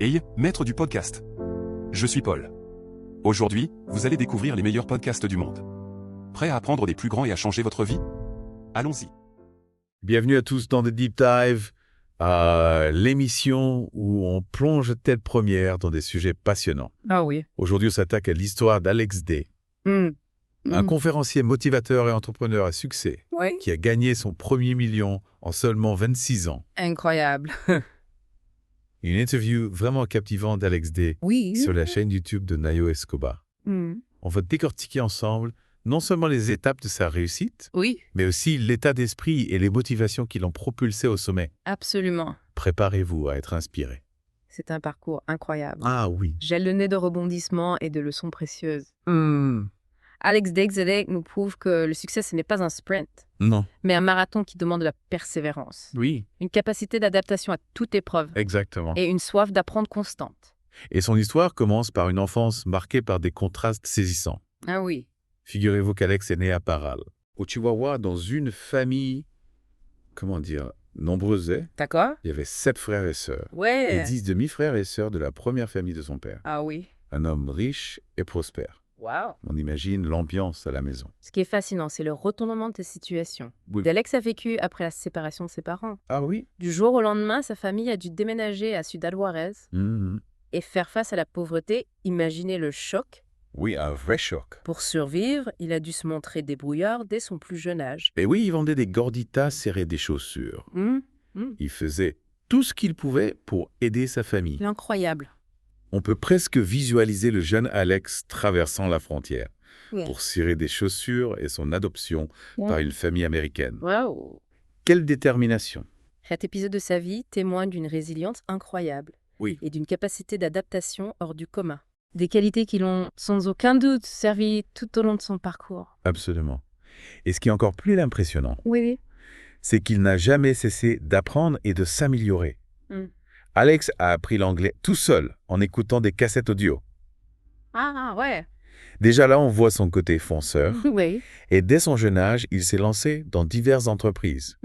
Hey, maître du podcast. Je suis Paul. Aujourd'hui, vous allez découvrir les meilleurs podcasts du monde. Prêt à apprendre des plus grands et à changer votre vie? Allons-y. Bienvenue à tous dans The Deep Dive, l'émission où on plonge tête première dans des sujets passionnants. Ah oui. Aujourd'hui, on s'attaque à l'histoire d'Alex Day, un conférencier motivateur et entrepreneur à succès Oui. qui a gagné son premier million en seulement 26 ans. Incroyable. Une interview vraiment captivante d'Alex Day Oui. sur la chaîne YouTube de Nayo Escobar. Mm. On va décortiquer ensemble non seulement les étapes de sa réussite, Oui, mais aussi l'état d'esprit et les motivations qui l'ont propulsé au sommet. absolument. Préparez-vous à être inspiré. C'est un parcours incroyable. Ah oui. J'ai le nez de rebondissements et de leçons précieuses. Alex Day nous prouve que le succès, ce n'est pas un sprint, Non. mais un marathon qui demande de la persévérance, Oui, une capacité d'adaptation à toute épreuve exactement. et une soif d'apprendre constante. Et son histoire commence par une enfance marquée par des contrastes saisissants. Ah oui. Figurez-vous qu'Alex est né à Parral, au Chihuahua, dans une famille, nombreuse. D'accord? Il y avait 7 frères et sœurs, et Ouais. 10 demi-frères et sœurs de la première famille de son père. Ah oui. Un homme riche et prospère. Wow. On imagine l'ambiance à la maison. Ce qui est fascinant, c'est le retournement de situation. Oui. Alex a vécu après la séparation de ses parents. Ah oui. Du jour au lendemain, sa famille a dû déménager à Ciudad Juárez et faire face à la pauvreté. Imaginez le choc. Oui, un vrai choc. Pour survivre, il a dû se montrer débrouillard dès son plus jeune âge. Et oui, il vendait des gorditas serrées des chaussures. Il faisait tout ce qu'il pouvait pour aider sa famille. C'est incroyable. On peut presque visualiser le jeune Alex traversant la frontière Ouais. pour cirer des chaussures et son adoption par une famille américaine. Wow. Quelle détermination! Cet épisode de sa vie témoigne d'une résilience incroyable Oui. et d'une capacité d'adaptation hors du commun. Des qualités qui l'ont sans aucun doute servi tout au long de son parcours. Absolument. Et ce qui est encore plus impressionnant, Oui. c'est qu'il n'a jamais cessé d'apprendre et de s'améliorer. Mm. Alex a appris l'anglais tout seul en écoutant des cassettes audio. Ah ouais. Déjà là, on voit son côté fonceur. Oui. Et dès son jeune âge, il s'est lancé dans diverses entreprises.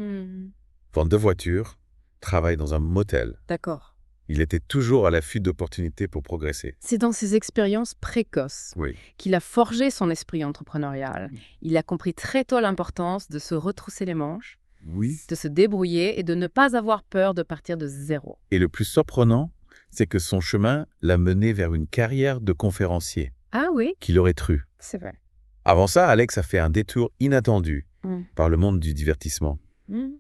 Vente de voitures, travaille dans un motel. D'accord. Il était toujours à l'affût d'opportunités pour progresser. C'est dans ses expériences précoces Oui. qu'il a forgé son esprit entrepreneurial. Il a compris très tôt l'importance de se retrousser les manches, Oui. de se débrouiller et de ne pas avoir peur de partir de zéro. Et le plus surprenant, c'est que son chemin l'a mené vers une carrière de conférencier. Ah oui, Qui l'aurait cru? c'est vrai. Avant ça, Alex a fait un détour inattendu Mm. par le monde du divertissement.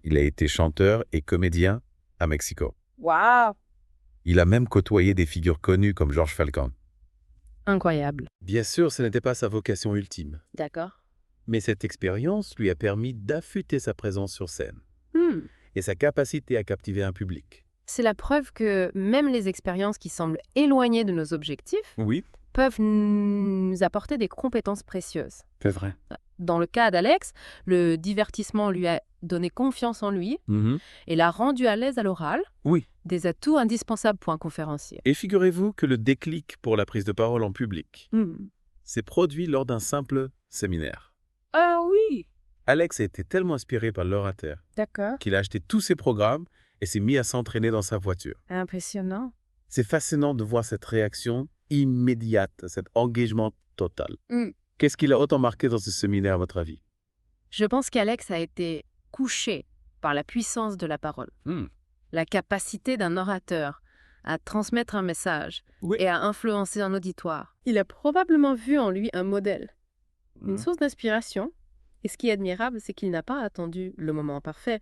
Il a été chanteur et comédien à Mexico. Waouh. Il a même côtoyé des figures connues comme George Falcon. Incroyable. Bien sûr, ce n'était pas sa vocation ultime, D'accord. mais cette expérience lui a permis d'affûter sa présence sur scène Hmm. et sa capacité à captiver un public. C'est la preuve que même les expériences qui semblent éloignées de nos objectifs Oui, peuvent nous apporter des compétences précieuses. c'est vrai. Dans le cas d'Alex, le divertissement lui a donné confiance en lui et l'a rendu à l'aise à l'oral, Oui. des atouts indispensables pour un conférencier. Et figurez-vous que le déclic pour la prise de parole en public s'est produit lors d'un simple séminaire. Ah oui. Alex a été tellement inspiré par l'orateur D'accord. qu'il a acheté tous ses programmes et s'est mis à s'entraîner dans sa voiture. Impressionnant. C'est fascinant de voir cette réaction immédiate, cet engagement total. Qu'est-ce qui l'a autant marqué dans ce séminaire, à votre avis? Je pense qu'Alex a été couché par la puissance de la parole, la capacité d'un orateur à transmettre un message Oui. et à influencer un auditoire. Il a probablement vu en lui un modèle, une source d'inspiration. Et ce qui est admirable, c'est qu'il n'a pas attendu le moment parfait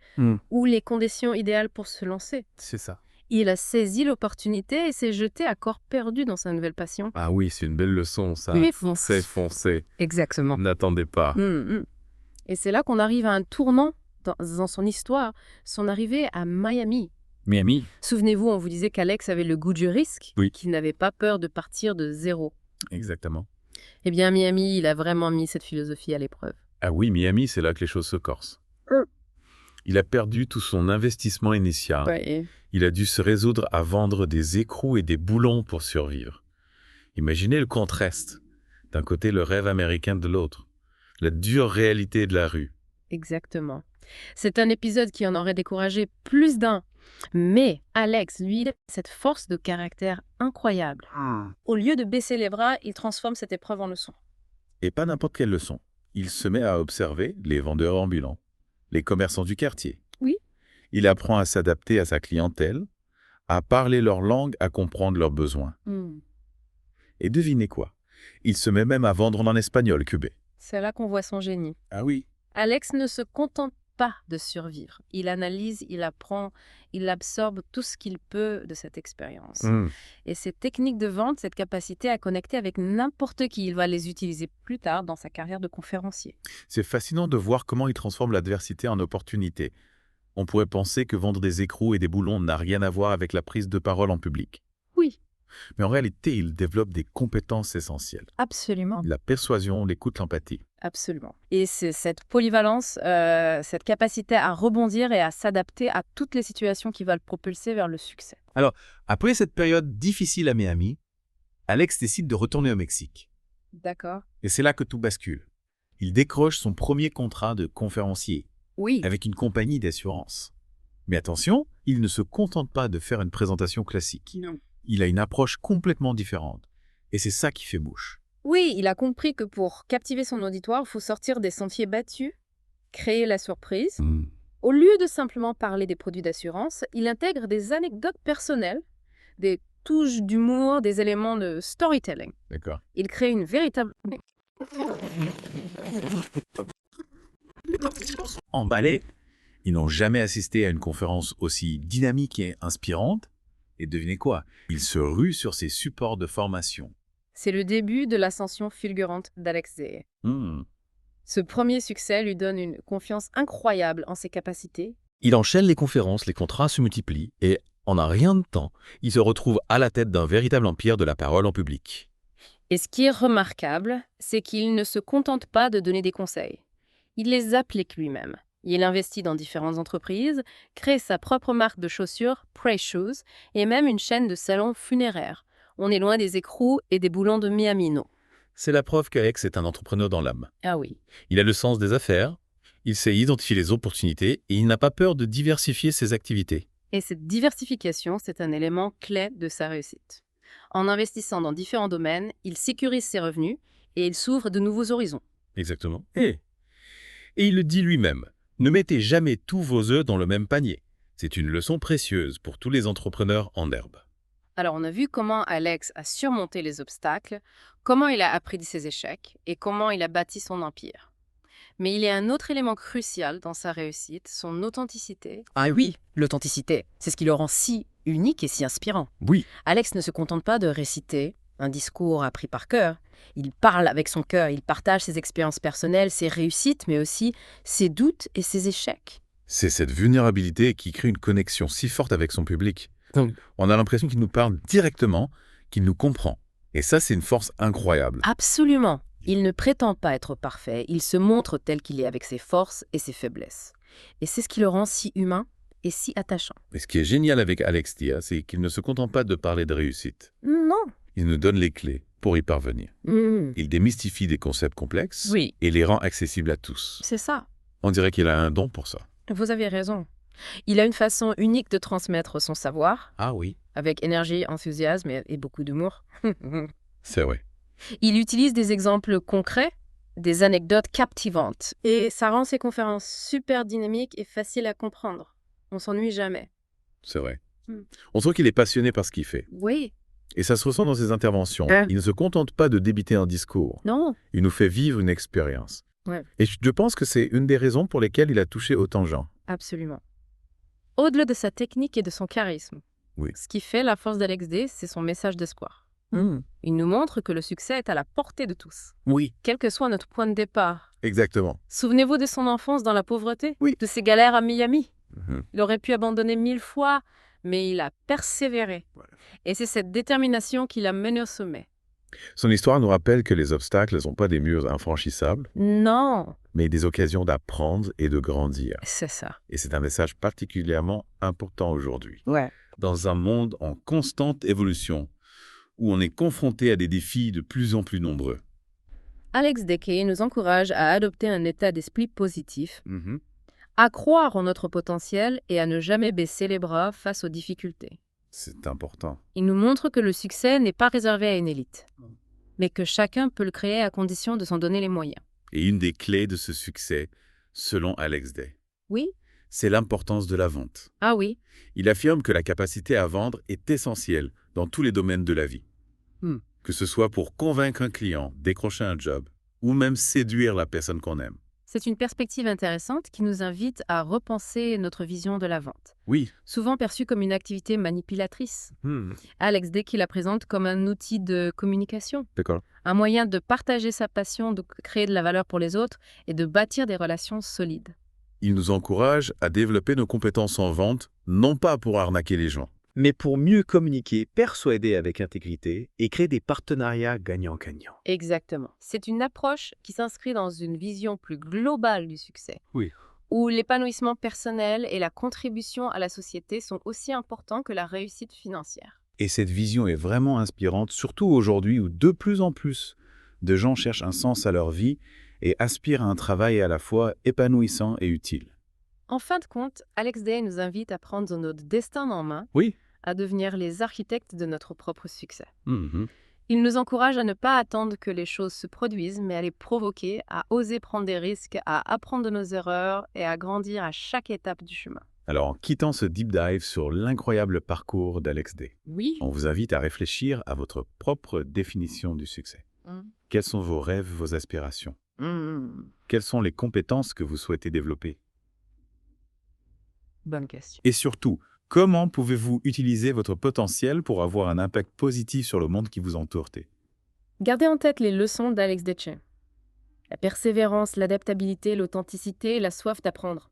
ou les conditions idéales pour se lancer. C'est ça. Il a saisi l'opportunité et s'est jeté à corps perdu dans sa nouvelle passion. Ah oui, c'est une belle leçon, ça. Oui, fonce. C'est foncé. Exactement. N'attendez pas. Et c'est là qu'on arrive à un tournant dans son histoire, son arrivée à Miami. Miami. Souvenez-vous, on vous disait qu'Alex avait le goût du risque, Oui. qu'il n'avait pas peur de partir de zéro. Exactement. Eh bien, à Miami, il a vraiment mis cette philosophie à l'épreuve. Ah oui, Miami, c'est là que les choses se corsent. Il a perdu tout son investissement initial. Ouais. Il a dû se résoudre à vendre des écrous et des boulons pour survivre. Imaginez le contraste. D'un côté, le rêve américain de l'autre. La dure réalité de la rue. Exactement. C'est un épisode qui en aurait découragé plus d'un. Mais Alex, lui, il a cette force de caractère incroyable. Au lieu de baisser les bras, il transforme cette épreuve en leçon. Et pas n'importe quelle leçon. Il se met à observer les vendeurs ambulants, les commerçants du quartier. Oui. Il apprend à s'adapter à sa clientèle, à parler leur langue, à comprendre leurs besoins. Et devinez quoi? Il se met même à vendre en espagnol cubé. C'est là qu'on voit son génie. Ah oui. Alex ne se contente pas de survivre. Il analyse, il apprend, il absorbe tout ce qu'il peut de cette expérience. Et ces techniques de vente, cette capacité à connecter avec n'importe qui, il va les utiliser plus tard dans sa carrière de conférencier. C'est fascinant de voir comment il transforme l'adversité en opportunité. On pourrait penser que vendre des écrous et des boulons n'a rien à voir avec la prise de parole en public. Oui. Mais en réalité, il développe des compétences essentielles. Absolument. La persuasion, l'écoute, l'empathie. Absolument. Et c'est cette polyvalence, cette capacité à rebondir et à s'adapter à toutes les situations qui va le propulser vers le succès. Alors, après cette période difficile à Miami, Alex décide de retourner au Mexique. D'accord. Et c'est là que tout bascule. Il décroche son premier contrat de conférencier Oui. avec une compagnie d'assurance. Mais attention, il ne se contente pas de faire une présentation classique. Non. Il a une approche complètement différente. Et c'est ça qui fait mouche. Oui, il a compris que pour captiver son auditoire, il faut sortir des sentiers battus, créer la surprise. Au lieu de simplement parler des produits d'assurance, il intègre des anecdotes personnelles, des touches d'humour, des éléments de storytelling. D'accord. Il crée une véritable... Emballés, ils n'ont jamais assisté à une conférence aussi dynamique et inspirante. Et devinez quoi? Ils se ruent sur ces supports de formation. C'est le début de l'ascension fulgurante d'Alex Zeh. Ce premier succès lui donne une confiance incroyable en ses capacités. Il enchaîne les conférences, les contrats se multiplient et, en un rien de temps, il se retrouve à la tête d'un véritable empire de la parole en public. Et ce qui est remarquable, c'est qu'il ne se contente pas de donner des conseils. Il les applique lui-même. Il investit dans différentes entreprises, crée sa propre marque de chaussures, Prey Shoes, et même une chaîne de salons funéraires. On est loin des écrous et des boulons de Miami, non. C'est la preuve qu'Alex est un entrepreneur dans l'âme. Ah oui. Il a le sens des affaires, il sait identifier les opportunités et il n'a pas peur de diversifier ses activités. Et cette diversification, c'est un élément clé de sa réussite. En investissant dans différents domaines, il sécurise ses revenus et il s'ouvre de nouveaux horizons. Exactement. Et il le dit lui-même, ne mettez jamais tous vos œufs dans le même panier. C'est une leçon précieuse pour tous les entrepreneurs en herbe. Alors, on a vu comment Alex a surmonté les obstacles, comment il a appris de ses échecs et comment il a bâti son empire. Mais il y a un autre élément crucial dans sa réussite, son authenticité. Ah oui, l'authenticité, c'est ce qui le rend si unique et si inspirant. Oui. Alex ne se contente pas de réciter un discours appris par cœur. Il parle avec son cœur, il partage ses expériences personnelles, ses réussites, mais aussi ses doutes et ses échecs. C'est cette vulnérabilité qui crée une connexion si forte avec son public. On a l'impression qu'il nous parle directement, qu'il nous comprend. Et ça, c'est une force incroyable. Absolument. Il ne prétend pas être parfait, il se montre tel qu'il est avec ses forces et ses faiblesses. Et c'est ce qui le rend si humain et si attachant. Et ce qui est génial avec Alex Dia, c'est qu'il ne se contente pas de parler de réussite. Non. Il nous donne les clés pour y parvenir. Il démystifie des concepts complexes Oui. et les rend accessibles à tous. C'est ça. On dirait qu'il a un don pour ça. Vous avez raison. Il a une façon unique de transmettre son savoir, Ah oui. avec énergie, enthousiasme et beaucoup d'humour. C'est vrai. Il utilise des exemples concrets, des anecdotes captivantes. Et ça rend ses conférences super dynamiques et faciles à comprendre. On s'ennuie jamais. C'est vrai. On sent qu'il est passionné par ce qu'il fait. Oui. Et ça se ressent dans ses interventions. Il ne se contente pas de débiter un discours. Non. Il nous fait vivre une expérience. Ouais. Et je pense que c'est une des raisons pour lesquelles il a touché autant de gens. Absolument. Au-delà de sa technique et de son charisme, Oui. ce qui fait la force d'Alex Day, c'est son message d'espoir. Il nous montre que le succès est à la portée de tous, Oui. quel que soit notre point de départ. Exactement. Souvenez-vous de son enfance dans la pauvreté, Oui. de ses galères à Miami. Mhm. Il aurait pu abandonner 1000 fois, mais il a persévéré. Voilà. Et c'est cette détermination qui l'a mené au sommet. Son histoire nous rappelle que les obstacles ne sont pas des murs infranchissables, Non, mais des occasions d'apprendre et de grandir. c'est ça. Et c'est un message particulièrement important aujourd'hui. Ouais. Dans un monde en constante évolution, où on est confronté à des défis de plus en plus nombreux. Alex Dekay nous encourage à adopter un état d'esprit positif, à croire en notre potentiel et à ne jamais baisser les bras face aux difficultés. C'est important. Il nous montre que le succès n'est pas réservé à une élite, mais que chacun peut le créer à condition de s'en donner les moyens. Et une des clés de ce succès, selon Alex Day, Oui? c'est l'importance de la vente. Ah oui? Il affirme que la capacité à vendre est essentielle dans tous les domaines de la vie. Que ce soit pour convaincre un client, décrocher un job, ou même séduire la personne qu'on aime. C'est une perspective intéressante qui nous invite à repenser notre vision de la vente. Oui. Souvent perçue comme une activité manipulatrice. Alex Day qui la présente comme un outil de communication. D'accord. Un moyen de partager sa passion, de créer de la valeur pour les autres et de bâtir des relations solides. Il nous encourage à développer nos compétences en vente, non pas pour arnaquer les gens, mais pour mieux communiquer, persuader avec intégrité et créer des partenariats gagnant-gagnant. Exactement. C'est une approche qui s'inscrit dans une vision plus globale du succès. Oui. Où l'épanouissement personnel et la contribution à la société sont aussi importants que la réussite financière. Et cette vision est vraiment inspirante, surtout aujourd'hui où de plus en plus de gens cherchent un sens à leur vie et aspirent à un travail à la fois épanouissant et utile. En fin de compte, Alex Day nous invite à prendre notre destin en main, Oui. à devenir les architectes de notre propre succès. Il nous encourage à ne pas attendre que les choses se produisent, mais à les provoquer, à oser prendre des risques, à apprendre de nos erreurs et à grandir à chaque étape du chemin. Alors, en quittant ce deep dive sur l'incroyable parcours d'Alex Day, Oui. on vous invite à réfléchir à votre propre définition du succès. Quels sont vos rêves, vos aspirations? Quelles sont les compétences que vous souhaitez développer? Bonne question. Et surtout, comment pouvez-vous utiliser votre potentiel pour avoir un impact positif sur le monde qui vous entoure? Gardez en tête les leçons d'Alex Day. La persévérance, l'adaptabilité, l'authenticité et la soif d'apprendre.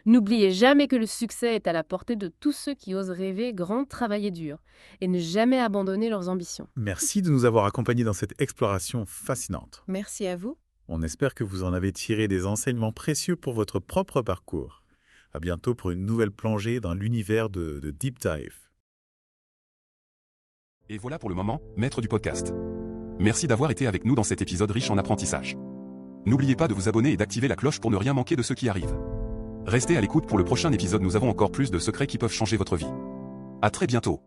N'oubliez jamais que le succès est à la portée de tous ceux qui osent rêver grand, travailler dur et ne jamais abandonner leurs ambitions. Merci de nous avoir accompagnés dans cette exploration fascinante. Merci à vous. On espère que vous en avez tiré des enseignements précieux pour votre propre parcours. À bientôt pour une nouvelle plongée dans l'univers de Deep Dive. Et voilà pour le moment, maître du podcast. Merci d'avoir été avec nous dans cet épisode riche en apprentissage. N'oubliez pas de vous abonner et d'activer la cloche pour ne rien manquer de ce qui arrive. Restez à l'écoute pour le prochain épisode, nous avons encore plus de secrets qui peuvent changer votre vie. À très bientôt.